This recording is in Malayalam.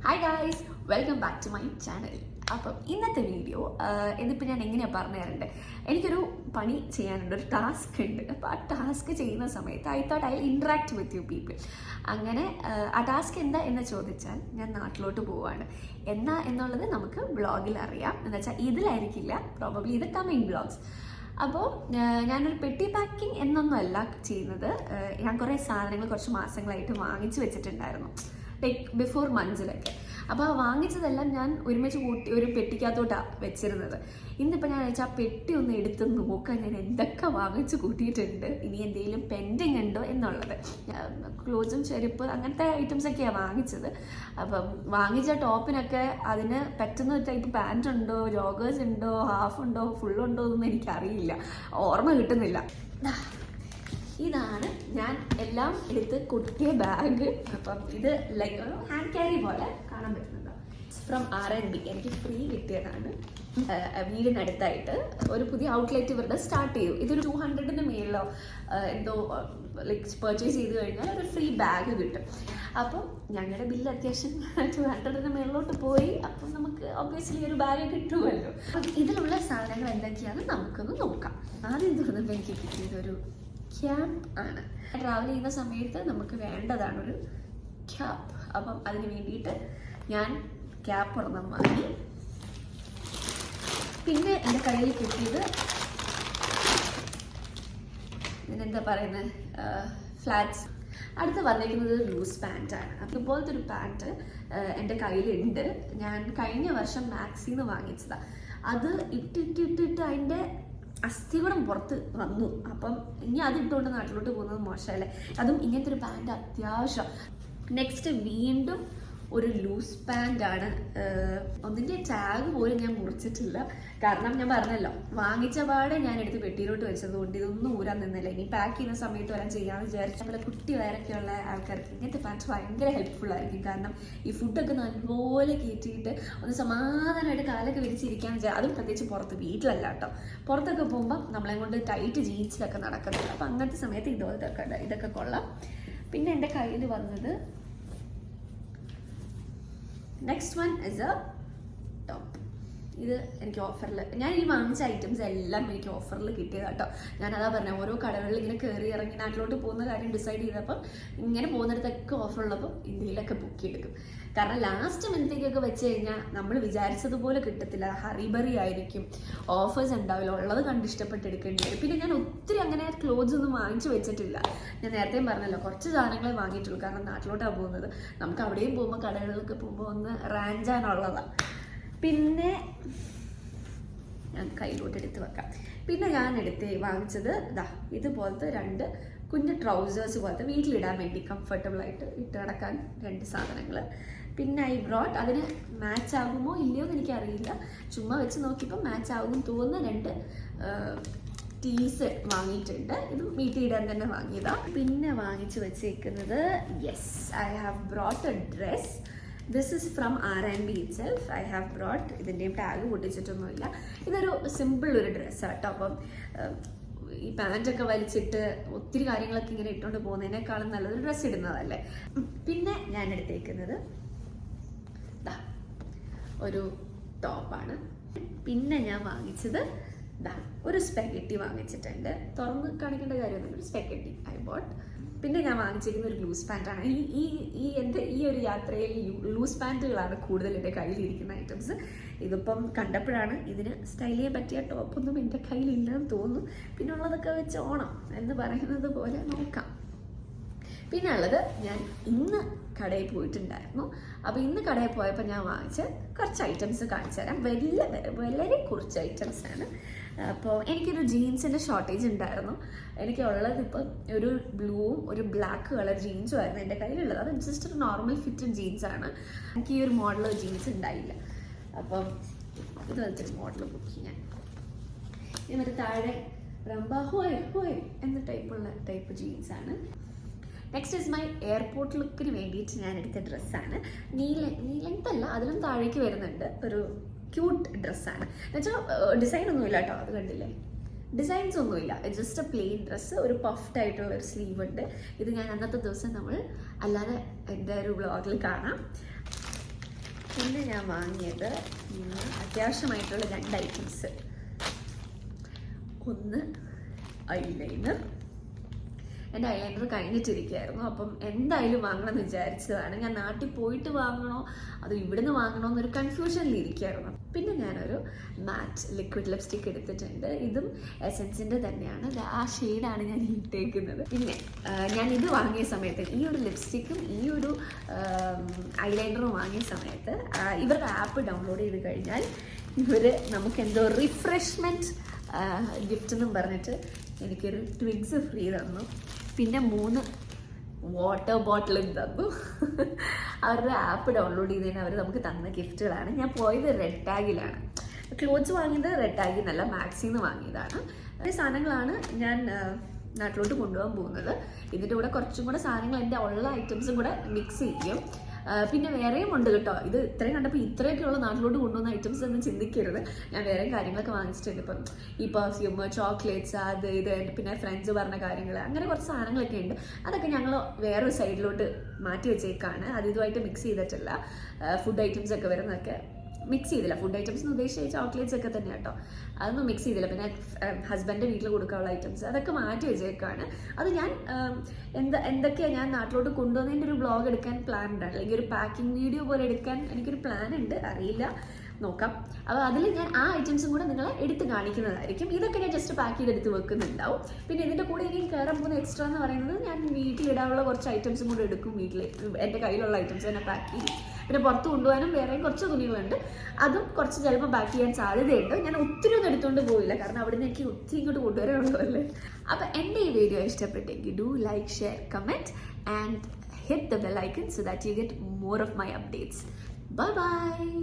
Hi guys, welcome back to my channel. അപ്പം ഇന്നത്തെ വീഡിയോ ഇതിപ്പോൾ ഞാൻ എങ്ങനെയാണ് പറഞ്ഞു തരേണ്ടത്, എനിക്കൊരു പണി ചെയ്യാനുണ്ട്, ഒരു ടാസ്ക് ഉണ്ട്. അപ്പോൾ ആ ടാസ്ക് ചെയ്യുന്ന സമയത്ത് I thought I interact with you people. അങ്ങനെ ആ ടാസ്ക് എന്താ എന്ന് ചോദിച്ചാൽ, ഞാൻ നാട്ടിലോട്ട് പോവുകയാണ്. എന്നാ എന്നുള്ളത് നമുക്ക് ബ്ലോഗിൽ അറിയാം. എന്ന് വെച്ചാൽ ഇതിലായിരിക്കില്ല, പ്രോബബ്ലി ഇത് കമ്മിങ് ബ്ലോഗ്സ്. അപ്പോൾ ഞാനൊരു പെട്ടി പാക്കിംഗ് എന്നൊന്നും അല്ല ചെയ്യുന്നത്. ഞാൻ കുറേ സാധനങ്ങൾ കുറച്ച് മാസങ്ങളായിട്ട് വാങ്ങിച്ചു വെച്ചിട്ടുണ്ടായിരുന്നു, ലൈക്ക് ബിഫോർ മന്ത്സിലൊക്കെ. അപ്പോൾ ആ വാങ്ങിച്ചതെല്ലാം ഞാൻ ഒരുമിച്ച് കൂട്ടി ഒരു പെട്ടിക്കകത്തോട്ടാണ് വെച്ചിരുന്നത്. ഇന്നിപ്പോൾ ഞാൻ വെച്ചാൽ ആ പെട്ടി ഒന്ന് എടുത്ത് നോക്കാൻ ഞാൻ എന്തൊക്കെ വാങ്ങിച്ച് കൂട്ടിയിട്ടുണ്ട്, ഇനി എന്തെങ്കിലും പെൻഡിങ് ഉണ്ടോ എന്നുള്ളത്. ക്ലോത്സും ചെരുപ്പ് അങ്ങനത്തെ ഐറ്റംസൊക്കെയാണ് വാങ്ങിച്ചത്. അപ്പം വാങ്ങിച്ച ടോപ്പിനൊക്കെ അതിന് പറ്റുന്ന ടൈപ്പ് പാൻറ് ഉണ്ടോ, ജോഗേഴ്സ് ഉണ്ടോ, ഹാഫ് ഉണ്ടോ, ഫുൾ ഉണ്ടോ എന്നൊന്നും എനിക്കറിയില്ല, ഓർമ്മ കിട്ടുന്നില്ല. ഇതാണ് ഞാൻ എല്ലാം എടുത്ത് കുട്ടിയ ബാഗ്. അപ്പം ഇത് ലൈക്ക് ഒരു ഹാൻഡ് ക്യാരി പോലെ കാണാൻ പറ്റുന്നത് ഫ്രം R&B. എനിക്ക് ഫ്രീ കിട്ടിയതാണ്. വീടിനടുത്തായിട്ട് ഒരു പുതിയ ഔട്ട്ലെറ്റ് ഇവരുടെ സ്റ്റാർട്ട് ചെയ്തു. ഇതൊരു 200-ന് മേളിലോ എന്തോ ലൈക്ക് പർച്ചേസ് ചെയ്ത് കഴിഞ്ഞാൽ ഒരു ഫ്രീ ബാഗ് കിട്ടും. അപ്പം ഞങ്ങളുടെ ബില്ല് അത്യാവശ്യം 200-ന് മേളിലോട്ട് പോയി. അപ്പം നമുക്ക് ഒബ്വിയസ്ലി ഒരു ബാഗ് കിട്ടുമല്ലോ. അപ്പം ഇതിലുള്ള സാധനങ്ങൾ എന്തൊക്കെയാണെന്ന് നമുക്കൊന്ന് നോക്കാം. ആദ്യം തോന്നുമ്പോൾ എനിക്ക് കിട്ടിയത് ഒരു ക്യാപ്പ് ആണ്. ട്രാവൽ ചെയ്യുന്ന സമയത്ത് നമുക്ക് വേണ്ടതാണ് ഒരു ക്യാപ്പ്. അപ്പം അതിന് വേണ്ടിയിട്ട് ഞാൻ ക്യാപ്പ് ഒരെണ്ണം വാങ്ങി. പിന്നെ എൻ്റെ കയ്യിൽ കിട്ടിയത് ഇതിനെന്താ പറയുന്നത്, ഫ്ലാറ്റ്സ്. അടുത്ത് വന്നിരിക്കുന്നത് ലൂസ് പാൻറ്റാണ്. അപ്പം ഇതുപോലത്തെ ഒരു പാൻറ്റ് എൻ്റെ കയ്യിലുണ്ട്. ഞാൻ കഴിഞ്ഞ വർഷം മാക്സിന്ന് വാങ്ങിച്ചതാണ്. അത് ഇട്ടിട്ടിട്ടിട്ട് അതിൻ്റെ അസ്ഥികൂടം പുറത്ത് വന്നു. അപ്പം ഇനി അതിട്ടുകൊണ്ട് നാട്ടിലോട്ട് പോകുന്നത് മോശമല്ലേ. അതും ഇങ്ങനത്തെ ഒരു പാൻറ് അത്യാവശ്യം. നെക്സ്റ്റ് വീണ്ടും ഒരു ലൂസ് പാൻറ്റാണ്. ഒന്നിൻ്റെ ടാഗ് പോലും ഞാൻ മുറിച്ചിട്ടില്ല, കാരണം ഞാൻ പറഞ്ഞല്ലോ വാങ്ങിച്ച പാടെ ഞാൻ എടുത്ത് പെട്ടിയിലോട്ട് വെച്ചതുകൊണ്ട് ഇതൊന്നും ഊരാൻ നിന്നില്ല. ഇനി പാക്ക് ചെയ്യുന്ന സമയത്ത് വരാൻ ചെയ്യാമെന്ന് വിചാരിച്ചു. അതുപോലെ കുട്ടി വയറൊക്കെയുള്ള ആൾക്കാർക്ക് ഇങ്ങനത്തെ പാൻറ്റ് ഭയങ്കര ഹെൽപ്ഫുൾ ആയിരിക്കും. കാരണം ഈ ഫുഡൊക്കെ നല്ലപോലെ കയറ്റിയിട്ട് ഒന്ന് സമാധാനമായിട്ട് കാലൊക്കെ വിരിച്ചിരിക്കാൻ വിചാരിച്ചു. അതും പ്രത്യേകിച്ച് പുറത്ത്, വീട്ടിലല്ല കേട്ടോ. പുറത്തൊക്കെ പോകുമ്പോൾ നമ്മളെ കൊണ്ട് ടൈറ്റ് ജീൻസിലൊക്കെ നടക്കുന്നില്ല. അപ്പം അങ്ങനത്തെ സമയത്ത് ഇതൊക്കെ കൊള്ളാം. പിന്നെ എൻ്റെ കയ്യിൽ വന്നത് next one is A top. ഇത് എനിക്ക് ഓഫറിൽ, ഞാൻ ഈ വാങ്ങിച്ച ഐറ്റംസ് എല്ലാം എനിക്ക് ഓഫറിൽ കിട്ടിയത് കേട്ടോ. ഞാനതാ പറഞ്ഞത്, ഓരോ കടകളിൽ ഇങ്ങനെ കയറി ഇറങ്ങി നാട്ടിലോട്ട് പോകുന്ന കാര്യം ഡിസൈഡ് ചെയ്തപ്പം ഇങ്ങനെ പോകുന്നിടത്തൊക്കെ ഓഫറുള്ളപ്പോൾ ഇന്ത്യയിലൊക്കെ ബുക്ക് ചെയ്തെടുക്കും. കാരണം ലാസ്റ്റ് മിനിറ്റേക്കൊക്കെ വെച്ച് കഴിഞ്ഞാൽ നമ്മൾ വിചാരിച്ചതുപോലെ കിട്ടത്തില്ല, ഹറിബറി ആയിരിക്കും, ഓഫേഴ്സ് ഉണ്ടാവില്ല, ഉള്ളത് കണ്ട് ഇഷ്ടപ്പെട്ട് എടുക്കേണ്ടി വരും. പിന്നെ ഞാൻ ഒത്തിരി അങ്ങനെ ക്ലോത്ത്സ് ഒന്നും വാങ്ങിച്ചു വെച്ചിട്ടില്ല. ഞാൻ നേരത്തെയും പറഞ്ഞല്ലോ, കുറച്ച് സാധനങ്ങളെ വാങ്ങിയിട്ടുള്ളൂ, കാരണം നാട്ടിലോട്ടാണ് പോകുന്നത്. നമുക്ക് അവിടെയും പോകുമ്പോൾ കടകളിലൊക്കെ പോകുമ്പോൾ ഒന്ന് റാഞ്ചാനുള്ളതാണ്. പിന്നെ ഞാൻ കയ്യിലോട്ട് എടുത്ത് വെക്കാം. പിന്നെ ഞാൻ വാങ്ങിച്ചത് ഇതുപോലത്തെ 2 കുഞ്ഞ് ട്രൗസേഴ്സ് പോലത്തെ വീട്ടിലിടാൻ വേണ്ടി കംഫർട്ടബിളായിട്ട് ഇട്ട് നടക്കാൻ 2 സാധനങ്ങൾ. പിന്നെ ഐ ബ്രോട്ട്, അതിന് മാച്ച് ആകുമോ ഇല്ലയോ എന്ന് എനിക്കറിയില്ല, ചുമ്മാ വെച്ച് നോക്കിയപ്പോൾ മാച്ച് ആകും തോന്നുന്ന 2 ടീസ് വാങ്ങിയിട്ടുണ്ട്. ഇതും വീട്ടിലിടാൻ തന്നെ വാങ്ങിയതാണ്. പിന്നെ വാങ്ങിച്ചു വെച്ചേക്കുന്നത്, yes, I have brought A dress. This is from R&B itself. I have brought. ഇതിൻ്റെയും ടാഗ് പൊട്ടിച്ചിട്ടൊന്നുമില്ല. ഇതൊരു സിമ്പിൾ ഒരു ഡ്രസ്സാണ് കേട്ടോ. അപ്പം ഈ പാൻറ്റൊക്കെ വലിച്ചിട്ട് ഒത്തിരി കാര്യങ്ങളൊക്കെ ഇങ്ങനെ ഇട്ടുകൊണ്ട് പോകുന്നതിനേക്കാളും നല്ലൊരു ഡ്രസ്സ് ഇടുന്നതല്ലേ. പിന്നെ ഞാൻ എടുത്തേക്കുന്നത് ഒരു ടോപ്പാണ്. പിന്നെ ഞാൻ വാങ്ങിച്ചത് ഒരു സ്പെഗറ്റി വാങ്ങിച്ചിട്ടുണ്ട്. തുറന്ന് കാണിക്കേണ്ട കാര്യമൊന്നുമില്ല, ഒരു സ്പെഗറ്റി ഐ ബോട്ട്. പിന്നെ ഞാൻ വാങ്ങിച്ചിരിക്കുന്ന ഒരു ലൂസ് പാൻറ്റാണ്. എൻ്റെ ഈ ഒരു യാത്രയിൽ ലൂസ് പാൻറ്റുകളാണ് കൂടുതൽ എൻ്റെ കയ്യിലിരിക്കുന്ന ഐറ്റംസ്. ഇതിപ്പം കണ്ടപ്പോഴാണ് ഇതിന് സ്റ്റൈൽ ചെയ്യാൻ പറ്റിയ ടോപ്പൊന്നും എൻ്റെ കയ്യിലില്ലെന്ന് തോന്നുന്നു. പിന്നെ ഉള്ളതൊക്കെ വെച്ച് ഓണം എന്ന് പറയുന്നത് പോലെ നോക്കാം. പിന്നെ ഉള്ളത്, ഞാൻ ഇന്ന് കടയിൽ പോയിട്ടുണ്ടായിരുന്നു. അപ്പോൾ ഇന്ന് കടയിൽ പോയപ്പോൾ ഞാൻ വാങ്ങിച്ച കുറച്ച് ഐറ്റംസ് കാണിച്ചു തരാം. വളരെ കുറച്ച് ഐറ്റംസാണ്. അപ്പോൾ എനിക്കൊരു ജീൻസിൻ്റെ ഷോർട്ടേജ് ഉണ്ടായിരുന്നു. എനിക്കുള്ളത് ഇപ്പം ഒരു ബ്ലൂവും ഒരു ബ്ലാക്ക് കളർ ജീൻസും ആയിരുന്നു എൻ്റെ കയ്യിലുള്ളത്. അത് ജസ്റ്റ് ഒരു നോർമൽ ഫിറ്റഡ് ജീൻസാണ്. എനിക്ക് ഈ ഒരു മോഡൽ ജീൻസ് ഉണ്ടായില്ല. അപ്പം ഇത് വെച്ചൊരു മോഡൽ ബുക്ക് ചെയ്യാൻ. ഇത് മറ്റേ താഴെ റംബ ഹോയ് എന്ന ടൈപ്പ് ജീൻസാണ്. നെക്സ്റ്റ് ഇസ് മൈ എയർപോർട്ട് ലുക്കിന് വേണ്ടിയിട്ട് ഞാൻ എടുത്ത ഡ്രസ്സാണ്. ലെങ്ത് അല്ല, അതിലും താഴേക്ക് വരുന്നുണ്ട്. ഒരു ക്യൂട്ട് ഡ്രസ്സാണ്. എന്നുവെച്ചാൽ ഡിസൈൻ ഒന്നുമില്ല കേട്ടോ, അത് കണ്ടില്ലേ, ഡിസൈൻസ് ഒന്നുമില്ല, ജസ്റ്റ് എ പ്ലെയിൻ ഡ്രസ്സ്. ഒരു പഫ്ഡ് ആയിട്ടുള്ള ഒരു സ്ലീവ് ഉണ്ട്. ഇത് ഞാൻ അന്നത്തെ ദിവസം നമ്മൾ അല്ലാതെ എൻ്റെ ഒരു വ്ളോഗിൽ കാണാം. പിന്നെ ഞാൻ വാങ്ങിയത് അത്യാവശ്യമായിട്ടുള്ള 2 ഐറ്റംസ്. ഒന്ന് ഐലൈനർ. എൻ്റെ ഐലൈനർ കഴിഞ്ഞിട്ടിരിക്കുകയായിരുന്നു, അപ്പം എന്തായാലും വാങ്ങണം എന്ന് വിചാരിച്ചതാണ്. ഞാൻ നാട്ടിൽ പോയിട്ട് വാങ്ങണോ അത് ഇവിടുന്ന് വാങ്ങണോ എന്നൊരു കൺഫ്യൂഷനിൽ ഇരിക്കുകയായിരുന്നു. പിന്നെ ഞാനൊരു മാറ്റ് ലിക്വിഡ് ലിപ്സ്റ്റിക് എടുത്തിട്ടുണ്ട്. ഇതും എസൻസിൻ്റെ തന്നെയാണ്. ആ ഷെയ്ഡാണ് ഞാൻ ഇട്ടേക്കുന്നത്. പിന്നെ ഞാൻ ഇത് വാങ്ങിയ സമയത്ത് ഈ ഒരു ലിപ്സ്റ്റിക്കും ഈ ഒരു ഐലൈനറും വാങ്ങിയ സമയത്ത് ഇവരുടെ ആപ്പ് ഡൗൺലോഡ് ചെയ്ത് കഴിഞ്ഞാൽ ഇവർ നമുക്കെന്തോ റിഫ്രഷ്മെൻറ്റ് ഗിഫ്റ്റ് എന്നും പറഞ്ഞിട്ട് എനിക്കൊരു ട്വിഗ്സ് ഫ്രീ തന്നു. പിന്നെ 3 വാട്ടർ ബോട്ടിലും തന്നു. അവരുടെ ആപ്പ് ഡൗൺലോഡ് ചെയ്തതിന് അവർ നമുക്ക് തന്ന ഗിഫ്റ്റുകളാണ്. ഞാൻ പോയത് റെഡ് ടാഗിലാണ്. ക്ലോത്ത്സ് വാങ്ങിയത് റെഡ് ടാഗിൽ നിന്നല്ല, മാക്സിൽ നിന്ന് വാങ്ങിയതാണ്. ഈ സാധനങ്ങളാണ് ഞാൻ നാട്ടിലോട്ട് കൊണ്ടുപോകാൻ പോകുന്നത്. ഇതിൻ്റെ കൂടെ കുറച്ചും കൂടെ സാധനങ്ങൾ എൻ്റെ ഉള്ള ഐറ്റംസും കൂടെ മിക്സ് ചെയ്യും. പിന്നെ വേറെയും ഉണ്ട് കേട്ടോ. ഇത് ഇത്രയും കണ്ടപ്പോൾ ഇത്രയൊക്കെയുള്ള നാട്ടിലോട്ട് കൊണ്ടുവന്ന ഐറ്റംസ് ഒന്നും ചിന്തിക്കരുത്. ഞാൻ വേറെയും കാര്യങ്ങളൊക്കെ വാങ്ങിച്ചിട്ടുണ്ട്. ഇപ്പം ഈ പെർഫ്യൂം, ചോക്ലേറ്റ്സ്, അത് ഇത്, പിന്നെ ഫ്രണ്ട്സ് പറഞ്ഞ കാര്യങ്ങൾ, അങ്ങനെ കുറച്ച് സാധനങ്ങളൊക്കെ ഉണ്ട്. അതൊക്കെ ഞങ്ങൾ വേറൊരു സൈഡിലോട്ട് മാറ്റി വെച്ചേക്കാണ്. അത് ഇതുമായിട്ട് മിക്സ് ചെയ്തിട്ടില്ല. ഫുഡ് ഐറ്റംസ് ഒക്കെ വരുന്നതൊക്കെ മിക്സ് ചെയ്തില്ല. ഫുഡ് ഐറ്റംസ് എന്ന് ഉദ്ദേശിച്ച ചോക്ലേറ്റ്സ് ഒക്കെ തന്നെ കേട്ടോ, അതൊന്നും മിക്സ് ചെയ്തില്ല. പിന്നെ ഹസ്ബൻഡ് വീട്ടിൽ കൊടുക്കാനുള്ള ഐറ്റംസ് അതൊക്കെ മാറ്റി വെച്ചേക്കാണ്. അത് ഞാൻ എന്തൊക്കെയാണ് ഞാൻ നാട്ടിലോട്ട് കൊണ്ടുവന്നതിൻ്റെ ഒരു വ്ളോഗ് എടുക്കാൻ പ്ലാൻ ഉണ്ട്, അല്ലെങ്കിൽ ഒരു പാക്കിംഗ് വീഡിയോ പോലെ എടുക്കാൻ എനിക്കൊരു പ്ലാൻ ഉണ്ട്. അറിയില്ല, നോക്കാം. അപ്പോൾ അതിൽ ഞാൻ ആ ഐറ്റംസും കൂടെ നിങ്ങളെ എടുത്ത് കാണിക്കുന്നതായിരിക്കും. ഇതൊക്കെ ഞാൻ ജസ്റ്റ് പാക്ക് ചെയ്തെടുത്ത് വെക്കുന്നുണ്ടാവും. പിന്നെ ഇതിൻ്റെ കൂടെ ഇനി കയറാൻ പോകുന്ന എക്സ്ട്രാ എന്ന് പറയുന്നത് ഞാൻ വീട്ടിലിടാനുള്ള കുറച്ച് ഐറ്റംസും കൂടെ എടുക്കും. വീട്ടിൽ എൻ്റെ കയ്യിലുള്ള ഐറ്റംസ് തന്നെ പാക്ക് ചെയ്യും. പിന്നെ പുറത്ത് കൊണ്ടുപോകാനും വേറെയും കുറച്ച് തുണികളുണ്ട്, അതും കുറച്ച് ചിലപ്പോൾ പാക്ക് ചെയ്യാൻ സാധ്യതയുണ്ട്. ഞാൻ ഒത്തിരി ഒന്നും എടുത്തുകൊണ്ട് പോയില്ല, കാരണം അവിടെ നിന്ന് എനിക്ക് ഒത്തിരി ഇങ്ങോട്ട് കൊണ്ടുവരാനുള്ളതല്ലേ. അപ്പോൾ എൻ്റെ ഈ വീഡിയോ ഇഷ്ടപ്പെട്ടെങ്കിൽ do like, share, comment and hit the bell icon so that you get more of my updates. Bye bye.